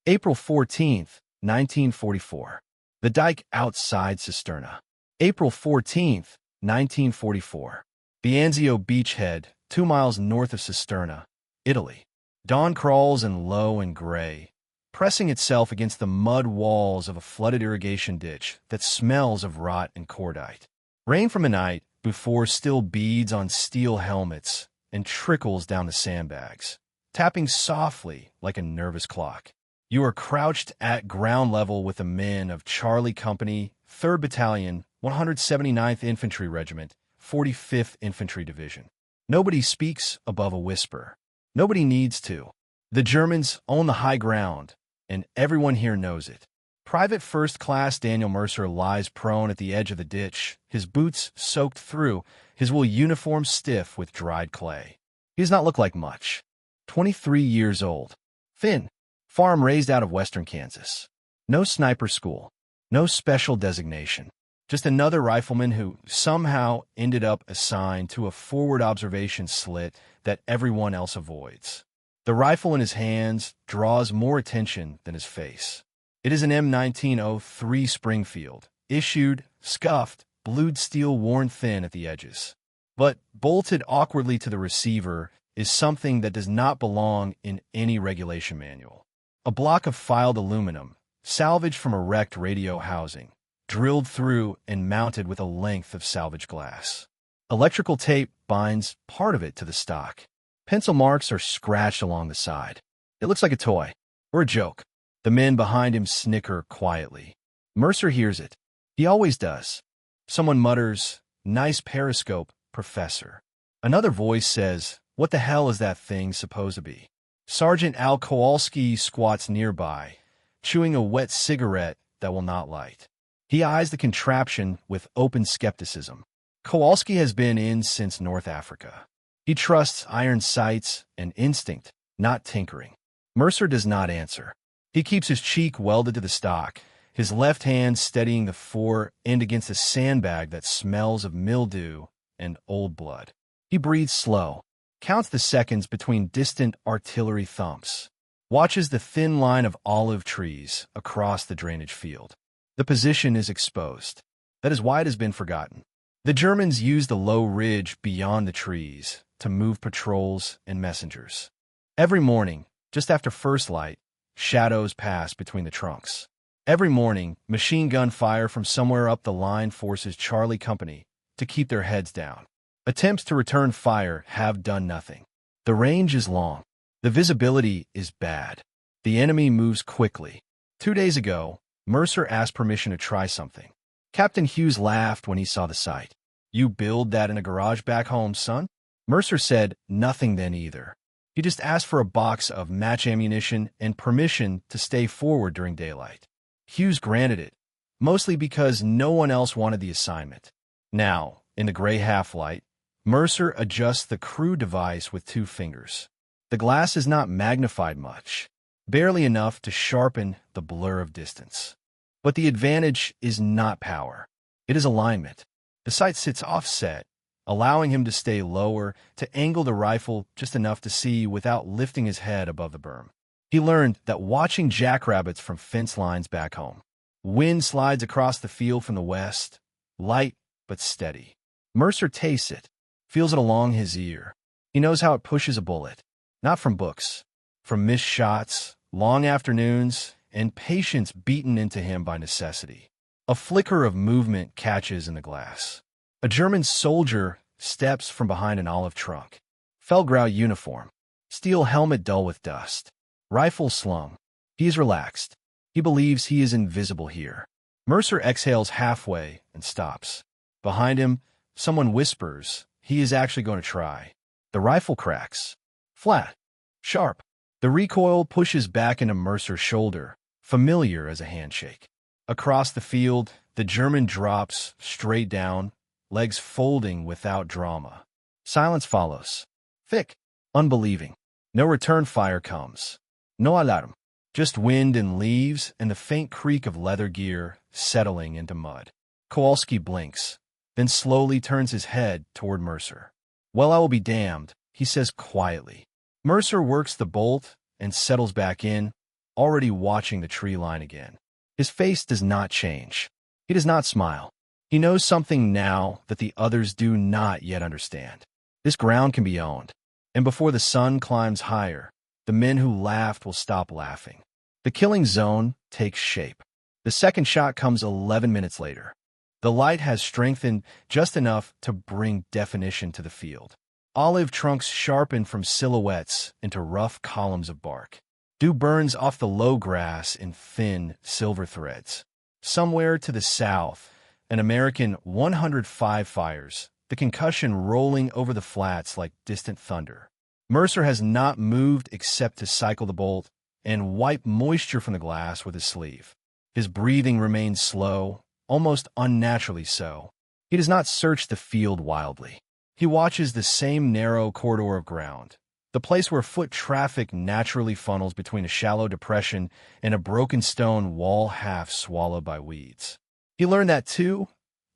April 14th, 1944. The dike outside Cisterna. April 14th, 1944. Bianzio beachhead, 2 miles north of Cisterna, Italy. Dawn crawls in low and gray, pressing itself against the mud walls of a flooded irrigation ditch that smells of rot and cordite. Rain from the night before still beads on steel helmets and trickles down the sandbags, tapping softly like a nervous clock. You are crouched at ground level with the men of Charlie Company, 3rd Battalion, 179th Infantry Regiment, 45th Infantry Division. Nobody speaks above a whisper. Nobody needs to. The Germans own the high ground, and everyone here knows it. Private First Class Daniel Mercer lies prone at the edge of the ditch, his boots soaked through, his wool uniform stiff with dried clay. He does not look like much. 23 years old. Thin. Farm raised out of western Kansas. No sniper school. No special designation. Just another rifleman who somehow ended up assigned to a forward observation slit that everyone else avoids. The rifle in his hands draws more attention than his face. It is an M1903 Springfield, issued, scuffed, blued steel worn thin at the edges. But bolted awkwardly to the receiver is something that does not belong in any regulation manual. A block of filed aluminum, salvaged from a wrecked radio housing, drilled through and mounted with a length of salvage glass. Electrical tape binds part of it to the stock. Pencil marks are scratched along the side. It looks like a toy, or a joke. The men behind him snicker quietly. Mercer hears it. He always does. Someone mutters, "Nice periscope, Professor." Another voice says, "What the hell is that thing supposed to be?" Sergeant Al Kowalski squats nearby, chewing a wet cigarette that will not light. He eyes the contraption with open skepticism. Kowalski has been in since North Africa. He trusts iron sights and instinct, not tinkering. Mercer does not answer. He keeps his cheek welded to the stock, his left hand steadying the fore end against a sandbag that smells of mildew and old blood. He breathes slow, counts the seconds between distant artillery thumps, watches the thin line of olive trees across the drainage field. The position is exposed. That is why it has been forgotten. The Germans used the low ridge beyond the trees to move patrols and messengers. Every morning, just after first light, shadows pass between the trunks. Every morning, machine gun fire from somewhere up the line forces Charlie Company to keep their heads down. Attempts to return fire have done nothing. The range is long. The visibility is bad. The enemy moves quickly. 2 days ago, Mercer asked permission to try something. Captain Hughes laughed when he saw the sight. "You build that in a garage back home, son?" Mercer said nothing then either. He just asked for a box of match ammunition and permission to stay forward during daylight. Hughes granted it, mostly because no one else wanted the assignment. Now, in the gray half-light, Mercer adjusts the crude device with 2 fingers. The glass is not magnified much, barely enough to sharpen the blur of distance. But the advantage is not power. It is alignment. The sight sits offset, allowing him to stay lower, to angle the rifle just enough to see without lifting his head above the berm. He learned that watching jackrabbits from fence lines back home. Wind slides across the field from the west, light but steady. Mercer tastes it, feels it along his ear. He knows how it pushes a bullet, not from books, from missed shots, long afternoons, and patience beaten into him by necessity. A flicker of movement catches in the glass. A German soldier steps from behind an olive trunk. Feldgrau uniform, steel helmet dull with dust, rifle slung. He is relaxed. He believes he is invisible here. Mercer exhales halfway and stops. Behind him, someone whispers he is actually going to try. The rifle cracks. Flat. Sharp. The recoil pushes back into Mercer's shoulder, familiar as a handshake. Across the field, the German drops straight down, legs folding without drama. Silence follows. Thick. Unbelieving. No return fire comes. No alarm. Just wind and leaves and the faint creak of leather gear settling into mud. Kowalski blinks, then slowly turns his head toward Mercer. "Well, I will be damned," he says quietly. Mercer works the bolt and settles back in, already watching the tree line again. His face does not change. He does not smile. He knows something now that the others do not yet understand. This ground can be owned, and before the sun climbs higher, the men who laughed will stop laughing. The killing zone takes shape. The second shot comes 11 minutes later. The light has strengthened just enough to bring definition to the field. Olive trunks sharpen from silhouettes into rough columns of bark. Dew burns off the low grass in thin silver threads. Somewhere to the south, an American 105 fires, the concussion rolling over the flats like distant thunder. Mercer has not moved except to cycle the bolt and wipe moisture from the glass with his sleeve. His breathing remains slow, almost unnaturally so. He does not search the field wildly. He watches the same narrow corridor of ground, the place where foot traffic naturally funnels between a shallow depression and a broken stone wall half swallowed by weeds. He learned that 2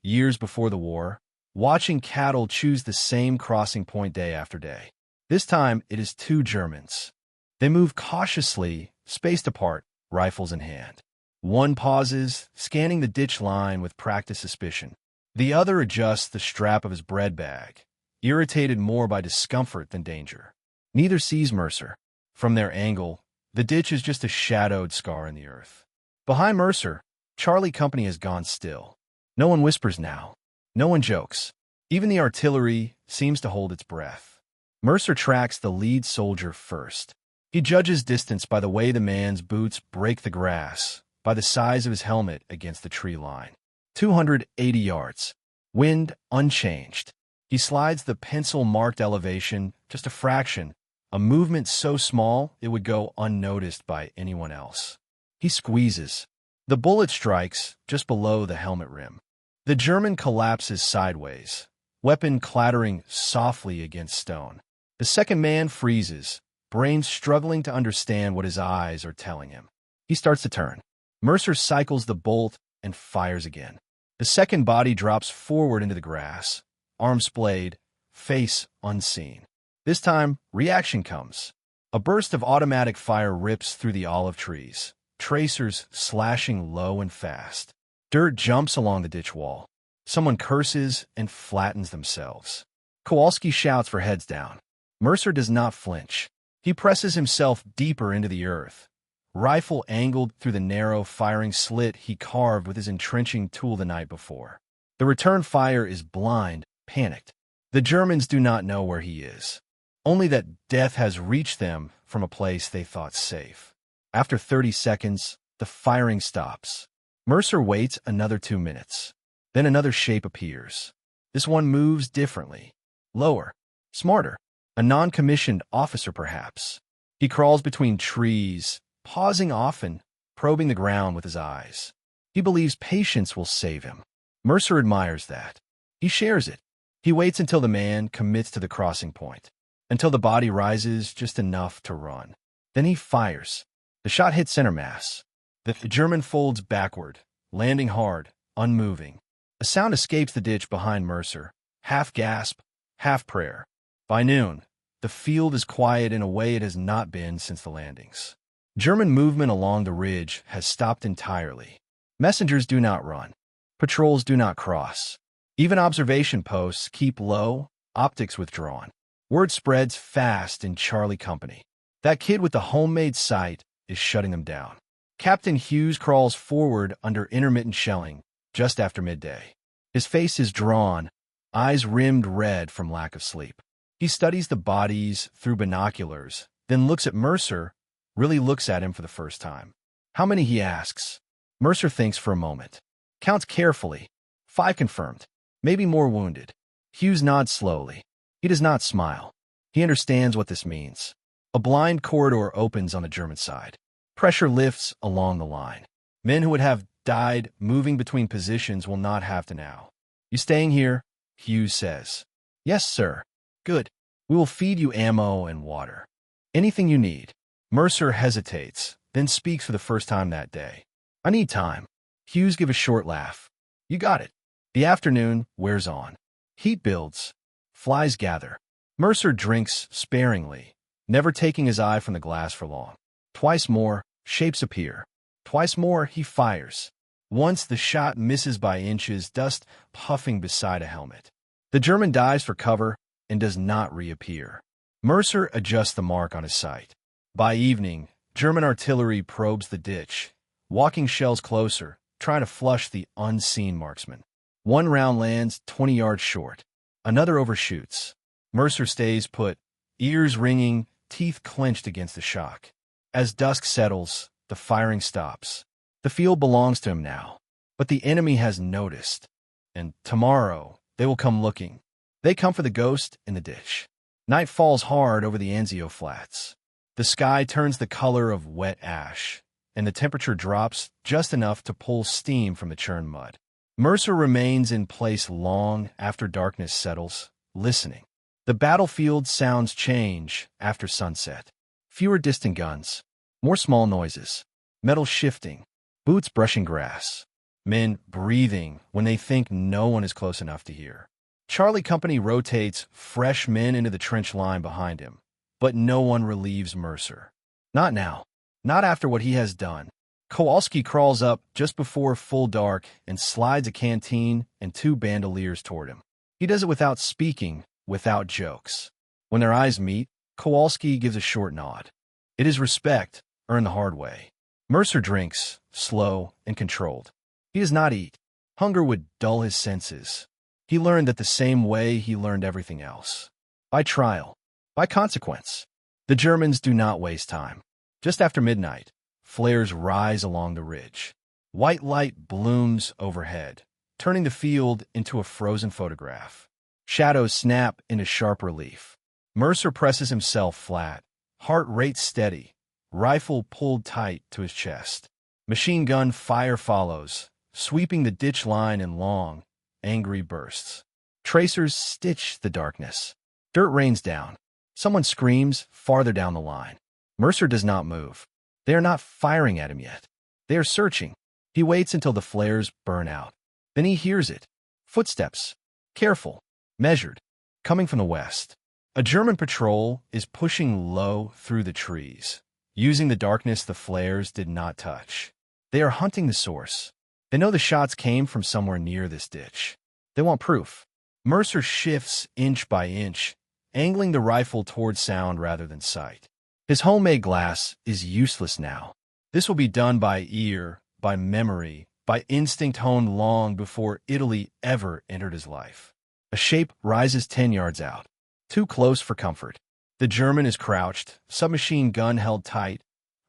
years before the war, watching cattle choose the same crossing point day after day. This time, it is 2 Germans. They move cautiously, spaced apart, rifles in hand. One pauses, scanning the ditch line with practiced suspicion. The other adjusts the strap of his bread bag, irritated more by discomfort than danger. Neither sees Mercer. From their angle, the ditch is just a shadowed scar in the earth. Behind Mercer, Charlie Company has gone still. No one whispers now. No one jokes. Even the artillery seems to hold its breath. Mercer tracks the lead soldier first. He judges distance by the way the man's boots break the grass, by the size of his helmet against the tree line. 280 yards. Wind unchanged. He slides the pencil-marked elevation just a fraction, a movement so small it would go unnoticed by anyone else. He squeezes. The bullet strikes just below the helmet rim. The German collapses sideways, weapon clattering softly against stone. The second man freezes, brain struggling to understand what his eyes are telling him. He starts to turn. Mercer cycles the bolt and fires again. The second body drops forward into the grass, arm splayed, face unseen. This time, reaction comes. A burst of automatic fire rips through the olive trees, tracers slashing low and fast. Dirt jumps along the ditch wall. Someone curses and flattens themselves. Kowalski shouts for heads down. Mercer does not flinch. He presses himself deeper into the earth, rifle angled through the narrow firing slit he carved with his entrenching tool the night before. The return fire is blind, panicked. The Germans do not know where he is, only that death has reached them from a place they thought safe. After 30 seconds, the firing stops. Mercer waits another 2 minutes. Then another shape appears. This one moves differently, lower, smarter. A non-commissioned officer, perhaps. He crawls between trees, pausing often, probing the ground with his eyes. He believes patience will save him. Mercer admires that. He shares it. He waits until the man commits to the crossing point, until the body rises just enough to run. Then he fires. The shot hits center mass. The German folds backward, landing hard, unmoving. A sound escapes the ditch behind Mercer, half gasp, half prayer. By noon, the field is quiet in a way it has not been since the landings. German movement along the ridge has stopped entirely. Messengers do not run. Patrols do not cross. Even observation posts keep low, optics withdrawn. Word spreads fast in Charlie Company. That kid with the homemade sight is shutting them down. Captain Hughes crawls forward under intermittent shelling just after midday. His face is drawn, eyes rimmed red from lack of sleep. He studies the bodies through binoculars, then looks at Mercer, really looks at him for the first time. How many, he asks. Mercer thinks for a moment. Counts carefully. 5 confirmed. Maybe more wounded. Hughes nods slowly. He does not smile. He understands what this means. A blind corridor opens on the German side. Pressure lifts along the line. Men who would have died moving between positions will not have to now. You staying here? Hughes says. Yes, sir. Good. We will feed you ammo and water. Anything you need. Mercer hesitates, then speaks for the first time that day. I need time. Hughes gives a short laugh. You got it. The afternoon wears on. Heat builds. Flies gather. Mercer drinks sparingly, never taking his eye from the glass for long. Twice more, Shapes appear. Twice more, he fires. Once the shot misses by inches, dust puffing beside a helmet. The German dives for cover and does not reappear. Mercer adjusts the mark on his sight. By evening, German artillery probes the ditch, walking shells closer, trying to flush the unseen marksman. One round lands 20 yards short. Another overshoots. Mercer stays put, ears ringing, teeth clenched against the shock. As dusk settles, the firing stops. The field belongs to him now, but the enemy has noticed, and tomorrow they will come looking. They come for the ghost in the ditch. Night falls hard over the Anzio flats. The sky turns the color of wet ash, and the temperature drops just enough to pull steam from the churned mud. Mercer remains in place long after darkness settles, listening. The battlefield sounds change after sunset. Fewer distant guns, more small noises, metal shifting, boots brushing grass, men breathing when they think no one is close enough to hear. Charlie Company rotates fresh men into the trench line behind him, but no one relieves Mercer. Not now. Not after what he has done. Kowalski crawls up just before full dark and slides a canteen and 2 bandoliers toward him. He does it without speaking, without jokes. When their eyes meet, Kowalski gives a short nod. It is respect, earned the hard way. Mercer drinks, slow and controlled. He does not eat. Hunger would dull his senses. He learned that the same way he learned everything else. By trial. By consequence. The Germans do not waste time. Just after midnight, flares rise along the ridge. White light blooms overhead, turning the field into a frozen photograph. Shadows snap into sharp relief. Mercer presses himself flat, heart rate steady, rifle pulled tight to his chest. Machine gun fire follows, sweeping the ditch line in long, angry bursts. Tracers stitch the darkness. Dirt rains down. Someone screams farther down the line. Mercer does not move. They are not firing at him yet. They are searching. He waits until the flares burn out. Then he hears it. Footsteps. Careful. Measured. Coming from the west. A German patrol is pushing low through the trees, using the darkness the flares did not touch. They are hunting the source. They know the shots came from somewhere near this ditch. They want proof. Mercer shifts inch by inch, angling the rifle toward sound rather than sight. His homemade glass is useless now. This will be done by ear, by memory, by instinct honed long before Italy ever entered his life. A shape rises 10 yards out, too close for comfort. The German is crouched, submachine gun held tight,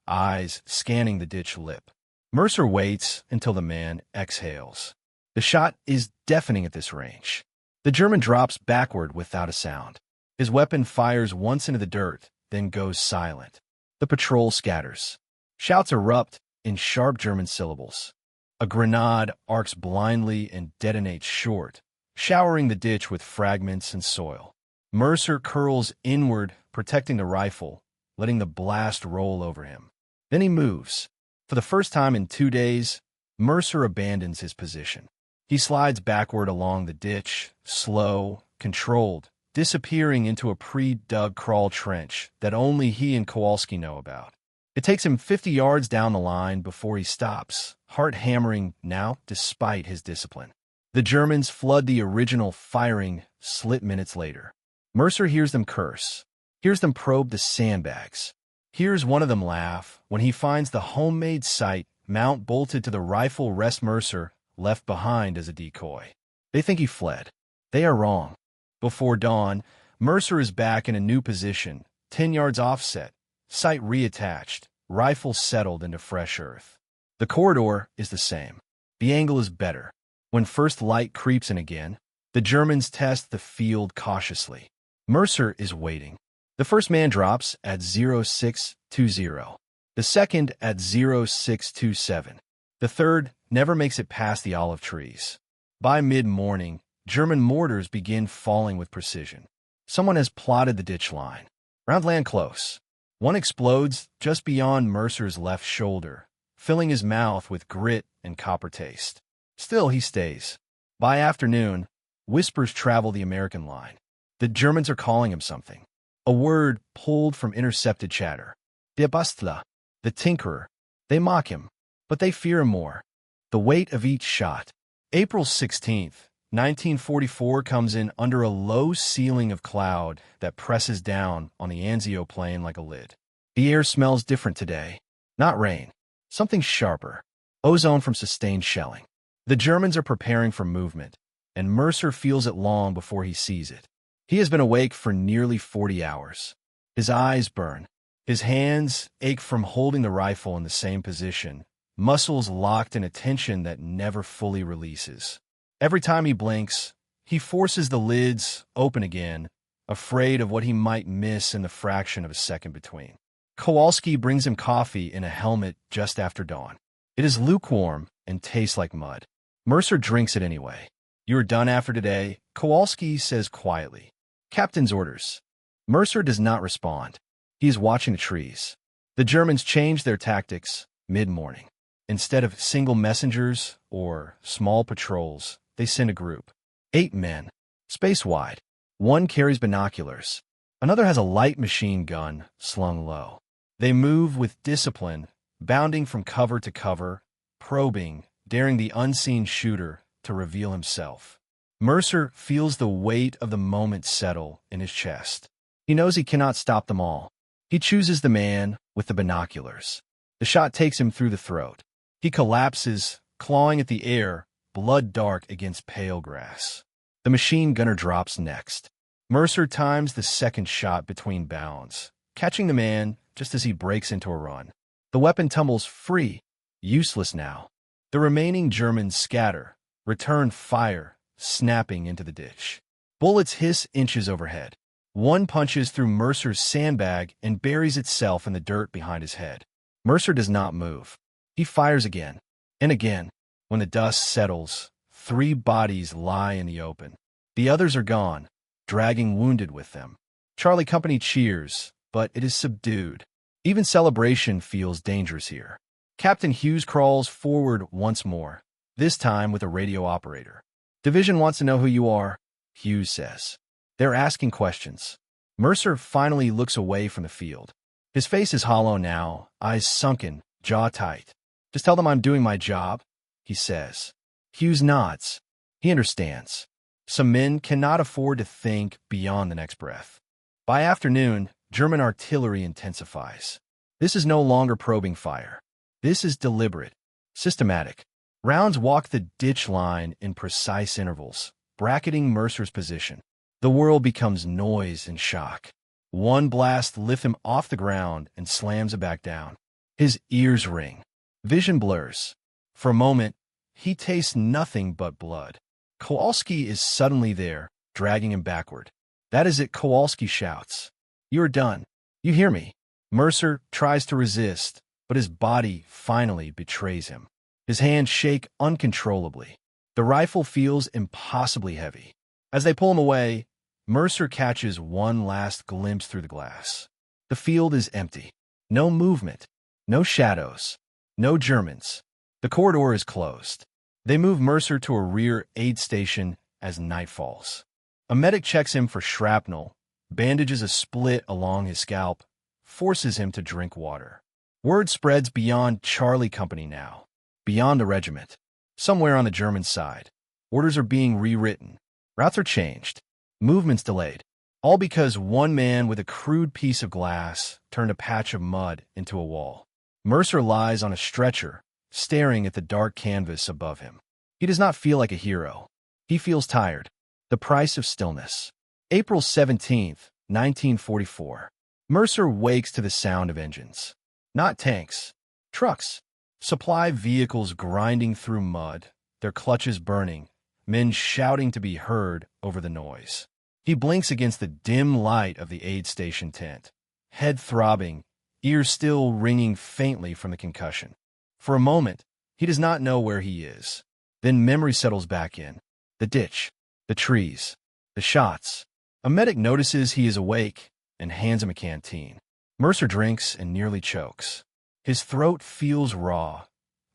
eyes scanning the ditch lip. Mercer waits until the man exhales. The shot is deafening at this range. The German drops backward without a sound. His weapon fires once into the dirt, then goes silent. The patrol scatters. Shouts erupt in sharp German syllables. A grenade arcs blindly and detonates short, showering the ditch with fragments and soil. Mercer curls inward, protecting the rifle, letting the blast roll over him. Then he moves. For the first time in 2 days, Mercer abandons his position. He slides backward along the ditch, slow, controlled, disappearing into a pre-dug crawl trench that only he and Kowalski know about. It takes him 50 yards down the line before he stops, heart hammering now despite his discipline. The Germans flood the original firing slit minutes later. Mercer hears them curse, hears them probe the sandbags, hears one of them laugh when he finds the homemade sight mount bolted to the rifle rest Mercer left behind as a decoy. They think he fled. They are wrong. Before dawn, Mercer is back in a new position, 10 yards offset, sight reattached, rifle settled into fresh earth. The corridor is the same. The angle is better. When first light creeps in again, the Germans test the field cautiously. Mercer is waiting. The first man drops at 0620. The second at 0627. The third never makes it past the olive trees. By mid-morning, German mortars begin falling with precision. Someone has plotted the ditch line. Round land close. One explodes just beyond Mercer's left shoulder, filling his mouth with grit and copper taste. Still, he stays. By afternoon, whispers travel the American line. The Germans are calling him something. A word pulled from intercepted chatter. Der Bastler, the tinkerer, They mock him, but they fear him more. The weight of each shot. April 16th, 1944 comes in under a low ceiling of cloud that presses down on the Anzio plain like a lid. The air smells different today. Not rain. Something sharper. Ozone from sustained shelling. The Germans are preparing for movement, and Mercer feels it long before he sees it. He has been awake for nearly 40 hours. His eyes burn. His hands ache from holding the rifle in the same position, muscles locked in a tension that never fully releases. Every time he blinks, he forces the lids open again, afraid of what he might miss in the fraction of a second between. Kowalski brings him coffee in a helmet just after dawn. It is lukewarm and tastes like mud. Mercer drinks it anyway. "You're done after today," Kowalski says quietly. "Captain's orders." Mercer does not respond. He is watching the trees. The Germans change their tactics mid-morning. Instead of single messengers or small patrols, they send a group. 8 men, space-wide. One carries binoculars. Another has a light machine gun slung low. They move with discipline, bounding from cover to cover, probing, daring the unseen shooter to reveal himself. Mercer feels the weight of the moment settle in his chest. He knows he cannot stop them all. He chooses the man with the binoculars. The shot takes him through the throat. He collapses, clawing at the air, blood dark against pale grass. The machine gunner drops next. Mercer times the second shot between bounds, catching the man just as he breaks into a run. The weapon tumbles free, useless now. The remaining Germans scatter, return fire, snapping into the ditch. Bullets hiss inches overhead. One punches through Mercer's sandbag and buries itself in the dirt behind his head. Mercer does not move. He fires again and again. When the dust settles, 3 bodies lie in the open. The others are gone, dragging wounded with them. Charlie Company cheers, but it is subdued. Even celebration feels dangerous here. Captain Hughes crawls forward once more, this time with a radio operator. "Division wants to know who you are," Hughes says. They're asking questions. Mercer finally looks away from the field. His face is hollow now, eyes sunken, jaw tight. "Just tell them I'm doing my job," he says. Hughes nods. He understands. Some men cannot afford to think beyond the next breath. By afternoon, German artillery intensifies. This is no longer probing fire. This is deliberate, systematic. Rounds walk the ditch line in precise intervals, bracketing Mercer's position. The world becomes noise and shock. One blast lifts him off the ground and slams him back down. His ears ring. Vision blurs. For a moment, he tastes nothing but blood. Kowalski is suddenly there, dragging him backward. "That is it," Kowalski shouts. "You are done. You hear me?" Mercer tries to resist, but his body finally betrays him. His hands shake uncontrollably. The rifle feels impossibly heavy. As they pull him away, Mercer catches one last glimpse through the glass. The field is empty. No movement. No shadows. No Germans. The corridor is closed. They move Mercer to a rear aid station as night falls. A medic checks him for shrapnel, bandages a split along his scalp, forces him to drink water. Word spreads beyond Charlie Company now, beyond the regiment. Somewhere on the German side, orders are being rewritten. Routes are changed. Movements delayed. All because one man with a crude piece of glass turned a patch of mud into a wall. Mercer lies on a stretcher, staring at the dark canvas above him. He does not feel like a hero. He feels tired. The price of stillness. April 17th, 1944. Mercer wakes to the sound of engines. Not tanks. Trucks. Supply vehicles grinding through mud, their clutches burning, men shouting to be heard over the noise. He blinks against the dim light of the aid station tent, head throbbing, ears still ringing faintly from the concussion. For a moment, he does not know where he is. Then memory settles back in. The ditch, the trees, the shots. A medic notices he is awake and hands him a canteen. Mercer drinks and nearly chokes. His throat feels raw,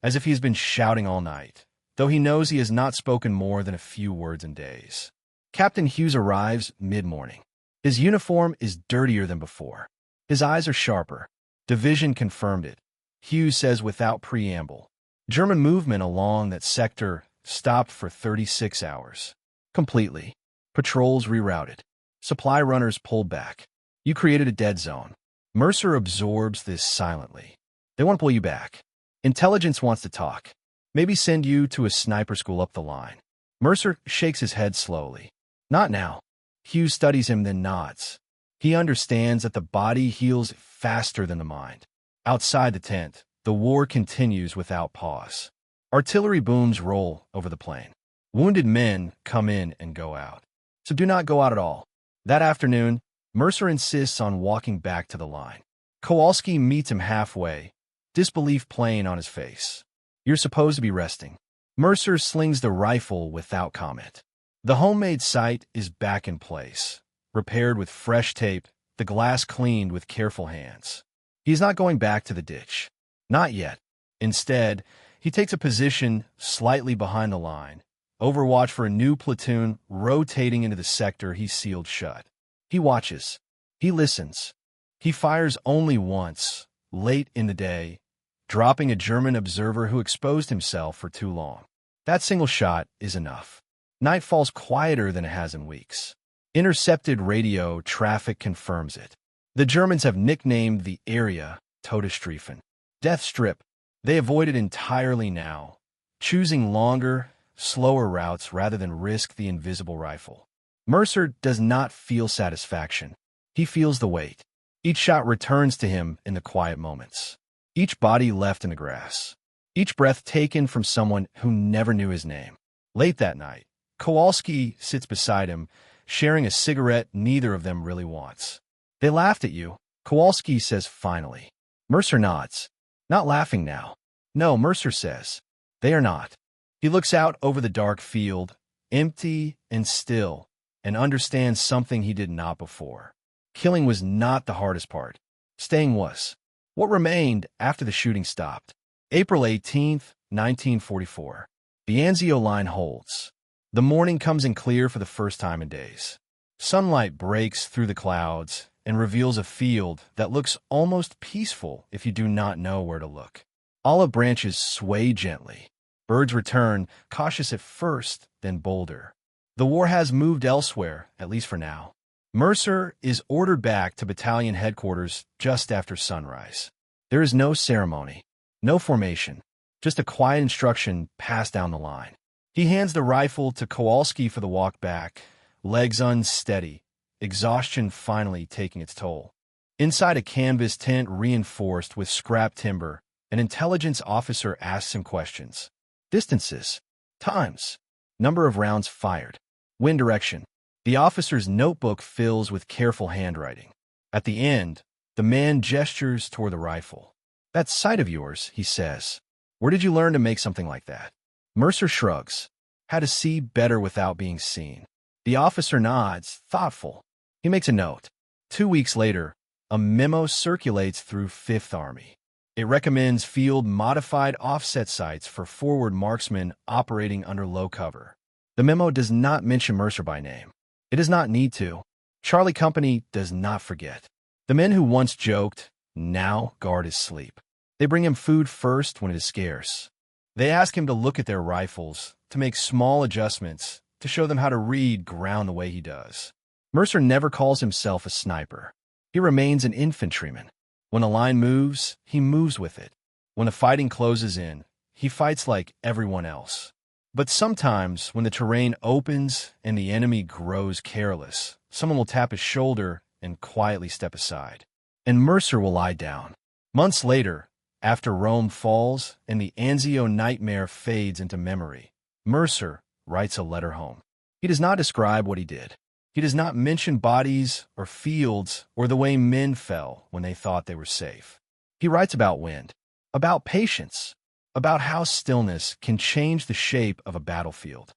as if he has been shouting all night, though he knows he has not spoken more than a few words in days. Captain Hughes arrives mid-morning. His uniform is dirtier than before. His eyes are sharper. Division confirmed it. Hughes says without preamble. German movement along that sector stopped for 36 hours. Completely. Patrols rerouted. Supply runners pulled back. You created a dead zone. Mercer absorbs this silently. They want to pull you back. Intelligence wants to talk. Maybe send you to a sniper school up the line. Mercer shakes his head slowly. Not now. Hughes studies him, then nods. He understands that the body heals faster than the mind. Outside the tent, the war continues without pause. Artillery booms roll over the plain. Wounded men come in and go out. So do not go out at all. That afternoon, Mercer insists on walking back to the line. Kowalski meets him halfway, disbelief playing on his face. You're supposed to be resting. Mercer slings the rifle without comment. The homemade sight is back in place, repaired with fresh tape, the glass cleaned with careful hands. He's not going back to the ditch. Not yet. Instead, he takes a position slightly behind the line, overwatch for a new platoon rotating into the sector he sealed shut. He watches. He listens. He fires only once, late in the day, dropping a German observer who exposed himself for too long. That single shot is enough. Night falls quieter than it has in weeks. Intercepted radio traffic confirms it. The Germans have nicknamed the area Todesstreifen, Death Strip. They avoid it entirely now, choosing longer, slower routes rather than risk the invisible rifle. Mercer does not feel satisfaction. He feels the weight. Each shot returns to him in the quiet moments. Each body left in the grass. Each breath taken from someone who never knew his name. Late that night, Kowalski sits beside him, sharing a cigarette neither of them really wants. They laughed at you, Kowalski says finally. Mercer nods. Not laughing now. No, Mercer says. They are not. He looks out over the dark field, empty and still, and understands something he did not before. Killing was not the hardest part. Staying was. What remained after the shooting stopped? April 18th, 1944. The Anzio line holds. The morning comes in clear for the first time in days. Sunlight breaks through the clouds and reveals a field that looks almost peaceful if you do not know where to look. Olive branches sway gently. Birds return, cautious at first, then bolder. The war has moved elsewhere, at least for now. Mercer is ordered back to battalion headquarters just after sunrise. There is no ceremony, no formation, just a quiet instruction passed down the line. He hands the rifle to Kowalski for the walk back, legs unsteady, exhaustion finally taking its toll. Inside a canvas tent reinforced with scrap timber, an intelligence officer asks him questions. Distances, times, number of rounds fired, wind direction. The officer's notebook fills with careful handwriting. At the end, the man gestures toward the rifle. That sight of yours, he says. Where did you learn to make something like that? Mercer shrugs. How to see better without being seen. The officer nods, thoughtful. He makes a note. 2 weeks later, a memo circulates through Fifth Army. It recommends field-modified offset sights for forward marksmen operating under low cover. The memo does not mention Mercer by name. It does not need to. Charlie Company does not forget. The men who once joked, now guard his sleep. They bring him food first when it is scarce. They ask him to look at their rifles, to make small adjustments, to show them how to read ground the way he does. Mercer never calls himself a sniper. He remains an infantryman. When a line moves, he moves with it. When the fighting closes in, he fights like everyone else. But sometimes, when the terrain opens and the enemy grows careless, someone will tap his shoulder and quietly step aside. And Mercer will lie down. Months later, after Rome falls and the Anzio nightmare fades into memory, Mercer writes a letter home. He does not describe what he did. He does not mention bodies or fields or the way men fell when they thought they were safe. He writes about wind, about patience, about how stillness can change the shape of a battlefield.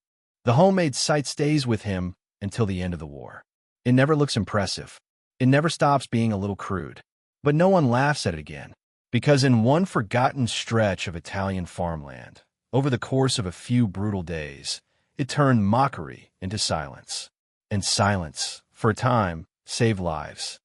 The homemade sight stays with him until the end of the war. It never looks impressive. It never stops being a little crude. But no one laughs at it again, because in one forgotten stretch of Italian farmland, over the course of a few brutal days, it turned mockery into silence. And silence, for a time, saved lives.